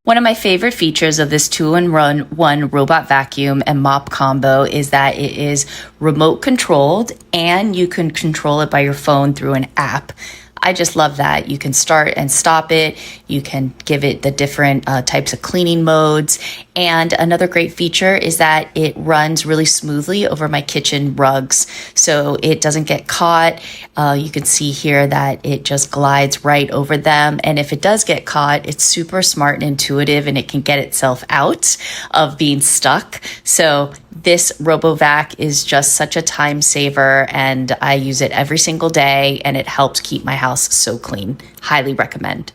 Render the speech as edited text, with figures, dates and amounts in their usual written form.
One of my favorite features of this two-in-one robot vacuum and mop combo is that it is remote controlled and you can control it by your phone through an app. I just love that. You can start and stop it. You can give it the different types of cleaning modes. And another great feature is that it runs really smoothly over my kitchen rugs. So it doesn't get caught. You can see here that it just glides right over them. And if it does get caught, it's super smart and intuitive and it can get itself out of being stuck. So this RoboVac is just such a time saver and I use it every single day and it helps keep my house so clean. Highly recommend.